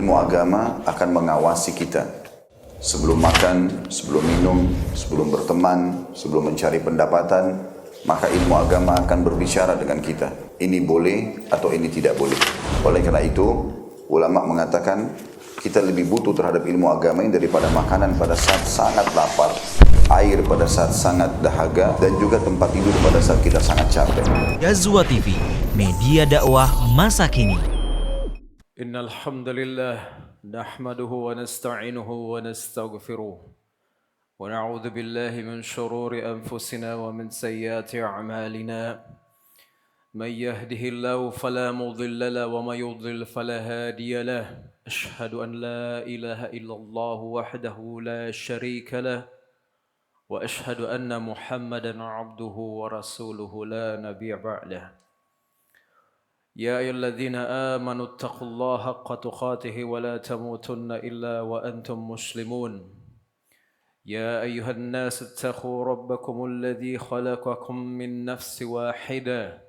ilmu agama akan mengawasi kita. Sebelum makan, sebelum minum, sebelum berteman, sebelum mencari pendapatan, maka ilmu agama akan berbicara dengan kita. Ini boleh atau ini tidak boleh. Oleh karena itu, ulama mengatakan kita lebih butuh terhadap ilmu agama ini daripada makanan pada saat sangat lapar, air pada saat sangat dahaga, dan juga tempat tidur pada saat kita sangat capek. Ghazwa TV, media dakwah masa kini. Innal hamdalillah nahmaduhu wa nasta'inuhu wa nastaghfiruh wa na'udzu billahi min shururi anfusina wa min sayyiati a'malina. Man yahdihillahu fala mudilla lahu wa may yudlil fala hadiya lahu. Ashhadu an la ilaha illallah wahdahu la syarika lahu wa ashhadu anna Muhammadan 'abduhu wa rasuluhu la nabiyya ba'dahu. يا أيها الذين آمنوا اتقوا الله حق تقاته ولا تموتن إلا وأنتم مسلمون يا أيها الناس اتقوا ربكم الذي خلقكم من نفس واحدة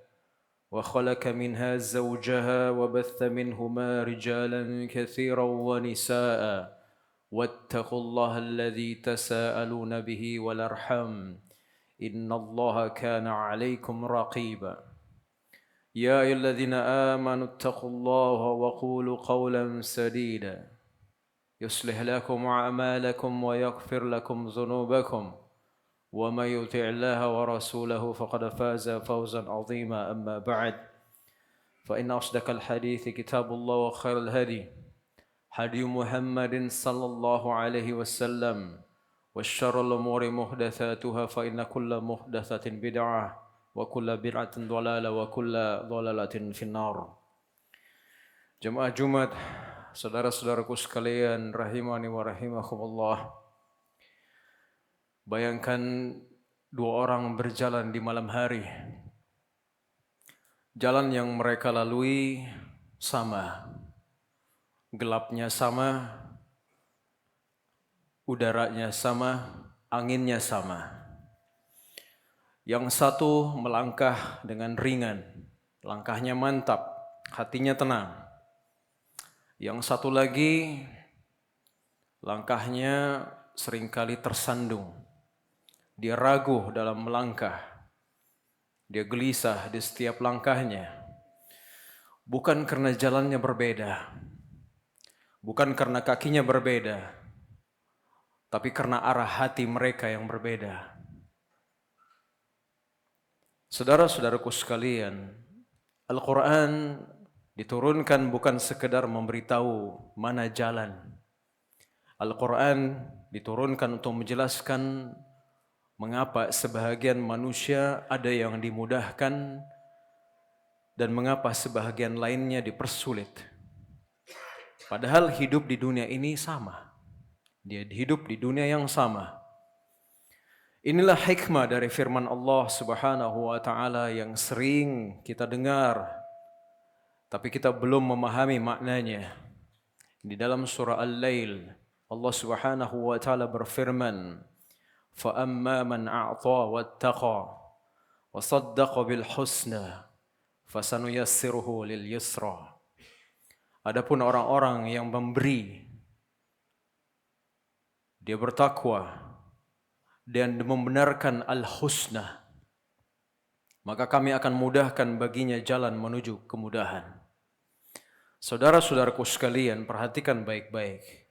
وخلق منها زوجها وبث منهما رجالا كثيرا ونساء واتقوا الله الذي تساءلون به والأرحام إن الله كان عليكم رقيبا يا أيها الذين آمنوا اتقوا الله وقولوا قولا سديدا يصلح لكم أعمالكم ويغفر لكم ذنوبكم ومن يطع الله ورسوله فقد فاز فوزا عظيما أما بعد فإن أصدق الحديث كتاب الله وخير الهدي هدي محمد صلى الله عليه وسلم وشر الأمور محدثاتها فإن كل محدثة بدعة wa kullu bid'atin dhalalah wa kullu dhalalatin finnar. Jemaah Jumat, saudara-saudaraku sekalian rahimani wa rahimakumullah. Bayangkan dua orang berjalan di malam hari. Jalan yang mereka lalui sama. Gelapnya sama, udaranya sama, anginnya sama. Yang satu melangkah dengan ringan, langkahnya mantap, hatinya tenang. Yang satu lagi, langkahnya seringkali tersandung. Dia ragu dalam melangkah. Dia gelisah di setiap langkahnya. Bukan karena jalannya berbeda, bukan karena kakinya berbeda, tapi karena arah hati mereka yang berbeda. Saudara-saudaraku sekalian, Al-Quran diturunkan bukan sekedar memberitahu mana jalan. Al-Quran diturunkan untuk menjelaskan mengapa sebahagian manusia ada yang dimudahkan dan mengapa sebahagian lainnya dipersulit. Padahal hidup di dunia ini sama. Dia hidup di dunia yang sama. Inilah hikmah dari firman Allah Subhanahu wa taala yang sering kita dengar tapi kita belum memahami maknanya. Di dalam surah Al-Lail, Allah Subhanahu wa taala berfirman, "Fa amma man a'ta wattaqa wa saddaqa bil husna fasanuyassiruhu lil yusra." Adapun orang-orang yang memberi, dia bertakwa dan membenarkan al-husna, maka kami akan mudahkan baginya jalan menuju kemudahan. Saudara-saudaraku sekalian, perhatikan baik-baik.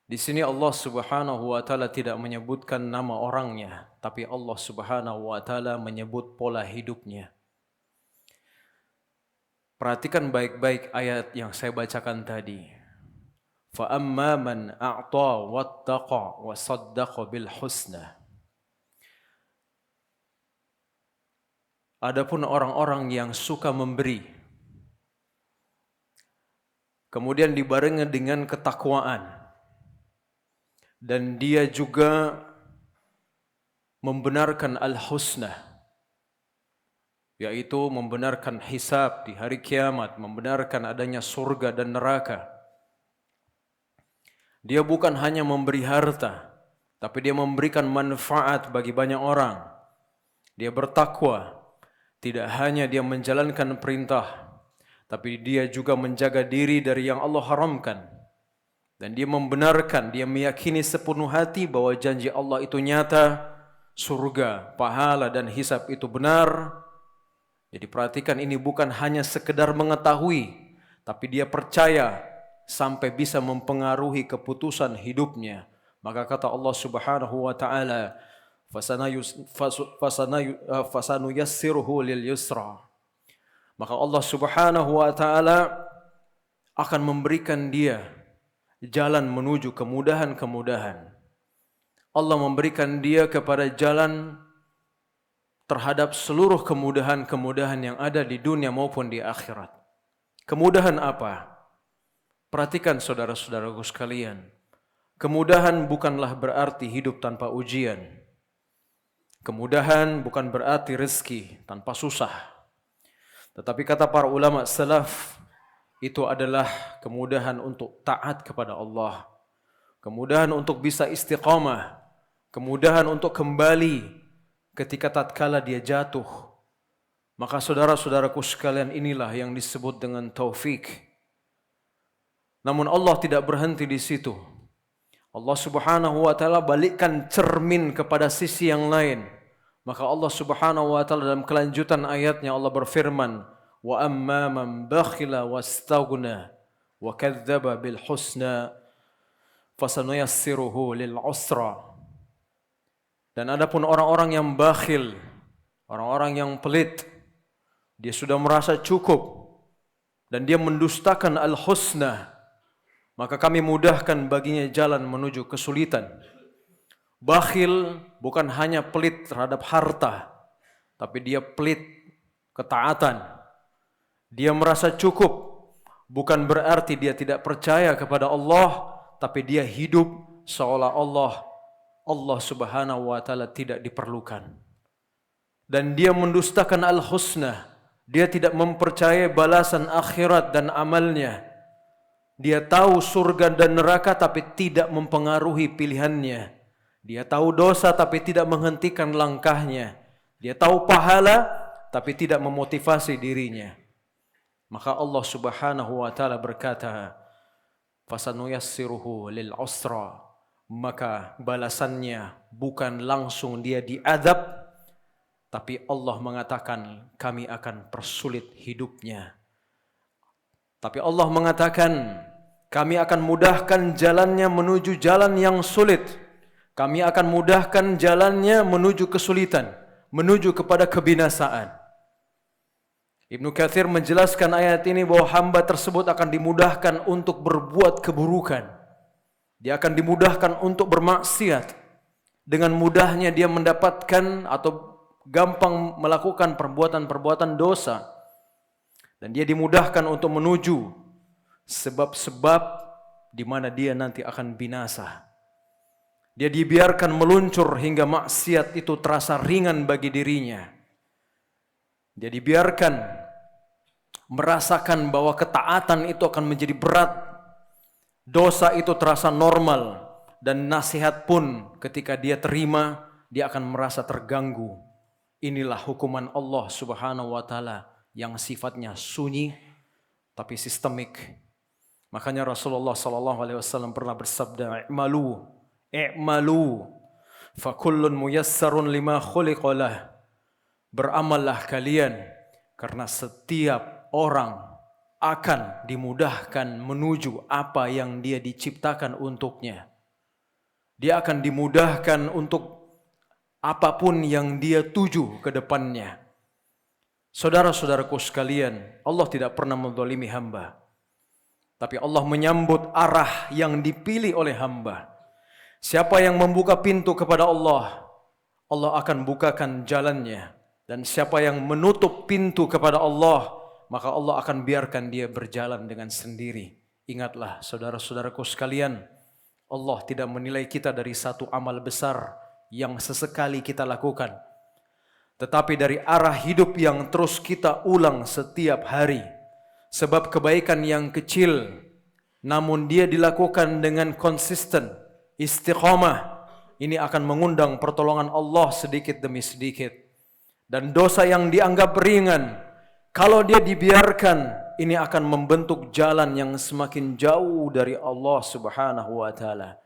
Di sini Allah Subhanahu wa taala tidak menyebutkan nama orangnya, tapi Allah Subhanahu wa taala menyebut pola hidupnya. Perhatikan baik-baik ayat yang saya bacakan tadi. Fa amma man a'ta wattaqa wa saddaqa bil husna. Adapun orang-orang yang suka memberi, kemudian dibarengi dengan ketakwaan, dan dia juga membenarkan al-husna, yaitu membenarkan hisab di hari kiamat, membenarkan adanya surga dan neraka. Dia bukan hanya memberi harta, tapi dia memberikan manfaat bagi banyak orang. Dia bertakwa, tidak hanya dia menjalankan perintah, tapi dia juga menjaga diri dari yang Allah haramkan. Dan dia membenarkan, dia meyakini sepenuh hati bahwa janji Allah itu nyata, surga, pahala dan hisab itu benar. Jadi perhatikan, ini bukan hanya sekedar mengetahui, tapi dia percaya sampai bisa mempengaruhi keputusan hidupnya. Maka kata Allah Subhanahu wa taala, fasanuyassiruhu lil yusra. Maka Allah Subhanahu wa taala akan memberikan dia jalan menuju kemudahan-kemudahan. Allah memberikan dia kepada jalan terhadap seluruh kemudahan-kemudahan yang ada di dunia maupun di akhirat. Kemudahan apa? Perhatikan saudara-saudaraku sekalian. Kemudahan bukanlah berarti hidup tanpa ujian. Kemudahan bukan berarti rezeki tanpa susah. Tetapi kata para ulama salaf, itu adalah kemudahan untuk taat kepada Allah. Kemudahan untuk bisa istiqamah. Kemudahan untuk kembali ketika tatkala dia jatuh. Maka saudara-saudaraku sekalian, inilah yang disebut dengan taufik. Namun Allah tidak berhenti di situ. Allah Subhanahu wa taala balikkan cermin kepada sisi yang lain. Maka Allah Subhanahu wa taala dalam kelanjutan ayatnya Allah berfirman, wa amma man bakhila wastaghna wa kadzdzaba bil husna fasanuyassiruhu lil usra. Dan adapun orang-orang yang bakhil, orang-orang yang pelit, dia sudah merasa cukup dan dia mendustakan al-husna, maka kami mudahkan baginya jalan menuju kesulitan. Bakhil bukan hanya pelit terhadap harta, tapi dia pelit ketaatan. Dia merasa cukup, bukan berarti dia tidak percaya kepada Allah, tapi dia hidup seolah-olah Allah Subhanahu wa taala tidak diperlukan. Dan dia mendustakan al-husna, dia tidak mempercayai balasan akhirat dan amalnya. Dia tahu surga dan neraka tapi tidak mempengaruhi pilihannya. Dia tahu dosa tapi tidak menghentikan langkahnya. Dia tahu pahala tapi tidak memotivasi dirinya. Maka Allah Subhanahu wa taala berkata, fasanuyassiruhu lil usra. Maka balasannya bukan langsung dia diadab, tapi Allah mengatakan kami akan persulit hidupnya. Tapi Allah mengatakan kami akan mudahkan jalannya menuju jalan yang sulit. Kami akan mudahkan jalannya menuju kesulitan, menuju kepada kebinasaan. Ibnu Katsir menjelaskan ayat ini bahwa hamba tersebut akan dimudahkan untuk berbuat keburukan. Dia akan dimudahkan untuk bermaksiat. Dengan mudahnya dia mendapatkan atau gampang melakukan perbuatan-perbuatan dosa. Dan dia dimudahkan untuk menuju sebab-sebab di mana dia nanti akan binasa. Dia dibiarkan meluncur hingga maksiat itu terasa ringan bagi dirinya. Dia dibiarkan merasakan bahwa ketaatan itu akan menjadi berat. Dosa itu terasa normal. Dan nasihat pun ketika dia terima, dia akan merasa terganggu. Inilah hukuman Allah Subhanahu wa taala yang sifatnya sunyi tapi sistemik. Makanya Rasulullah sallallahu alaihi wasallam pernah bersabda, i'malu fa kullun muyassarun lima khuliqa lah. Beramallah kalian karena setiap orang akan dimudahkan menuju apa yang dia diciptakan untuknya. Dia akan dimudahkan untuk apapun yang dia tuju ke depannya. Saudara-saudaraku sekalian, Allah tidak pernah menzalimi hamba. Tapi Allah menyambut arah yang dipilih oleh hamba. Siapa yang membuka pintu kepada Allah, Allah akan bukakan jalannya. Dan siapa yang menutup pintu kepada Allah, maka Allah akan biarkan dia berjalan dengan sendiri. Ingatlah saudara-saudaraku sekalian, Allah tidak menilai kita dari satu amal besar yang sesekali kita lakukan, tetapi dari arah hidup yang terus kita ulang setiap hari. Sebab kebaikan yang kecil, namun dia dilakukan dengan konsisten, istiqamah, ini akan mengundang pertolongan Allah sedikit demi sedikit. Dan dosa yang dianggap ringan, Kalau dia dibiarkan, ini akan membentuk jalan yang semakin jauh dari Allah Subhanahu wa taala.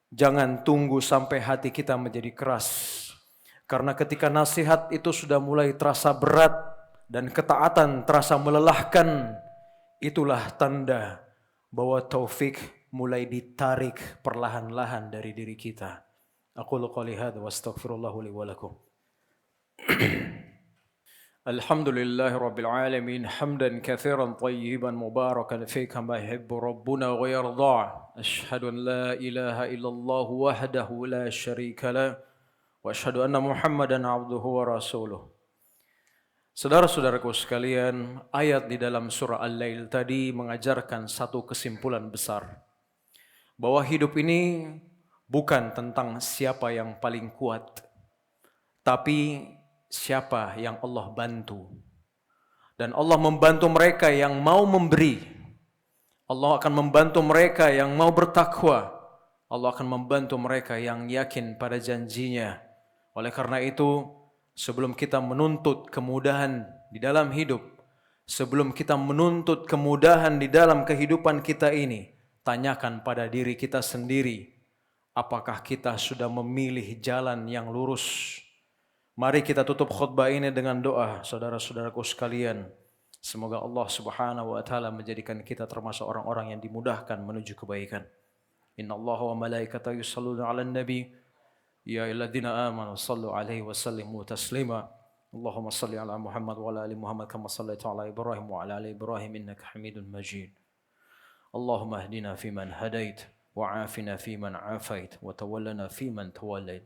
Jangan tunggu sampai hati kita menjadi keras. Karena ketika nasihat itu sudah mulai terasa berat dan ketaatan terasa melelahkan, itulah tanda bahwa taufik mulai ditarik perlahan-lahan dari diri kita. Aqulu qouli hadza wa astaghfirullah li wa lakum. Alhamdulillahi Rabbil Alamin hamdan kathiran tayyiban mubarakan fi kama yuhibbu Rabbuna wa yarda. Ashhadu an la ilaha illallah wahdahu la syarika lah wa ashhadu anna Muhammadan abduhu wa rasuluh. Saudara-saudaraku sekalian, ayat di dalam surah Al-Lail tadi mengajarkan satu kesimpulan besar. Bahwa hidup ini bukan tentang siapa yang paling kuat, tapi siapa yang Allah bantu. Dan Allah membantu mereka yang mau memberi. Allah akan membantu mereka yang mau bertakwa. Allah akan membantu mereka yang yakin pada janjinya. Oleh karena itu, sebelum kita menuntut kemudahan di dalam hidup, sebelum kita menuntut kemudahan di dalam kehidupan kita ini, tanyakan pada diri kita sendiri, apakah kita sudah memilih jalan yang lurus? Mari kita tutup khutbah ini dengan doa, saudara-saudaraku sekalian. Semoga Allah Subhanahu wa taala menjadikan kita termasuk orang-orang yang dimudahkan menuju kebaikan. Innallaha wa malaikatahu yusholluna 'alan nabi ya ayyuhalladzina amanu shallu 'alaihi wa sallimu taslima. Allahumma shalli 'ala Muhammad wa 'ala ali Muhammad kama shallaita 'ala Ibrahim wa 'ala ali Ibrahim innaka Hamidum Majid. Allahumma ihdina fiman hadait wa 'afina fiman 'afait wa tawallana fiman tawallait.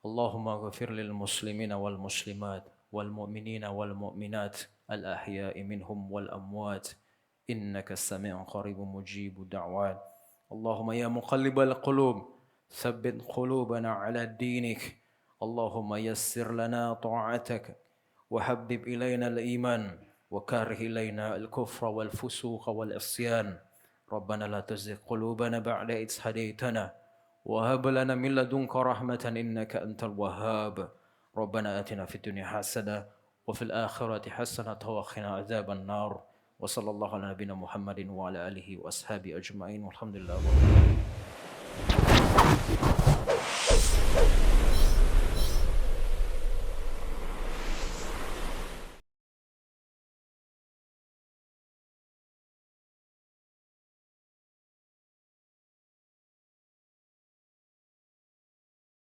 Allahumma ghafir lil muslimina wal muslimat wal mu'minina wal mu'minat al ahya'i minhum wal amwat innaka sami'un qaribun mujibud da'wat. Allahumma ya muqallibal qulub thabbit qulubana ala dinik. Allahumma yassir lana ta'atak wa habbib ilayna al iman wa karih ilayna al kufra wal fusuqa wal isyan. Rabbana la tuzigh qulubana ba'da idh hadaytana وهب لنا من لدنك رحمة إنك أنت الوهاب. ربنا آتنا في الدنيا حسنة وفي الآخرة حسنة وقنا عذاب النار. وصلى الله على نبينا محمد وعلى آله وأصحابه أجمعين والحمد لله.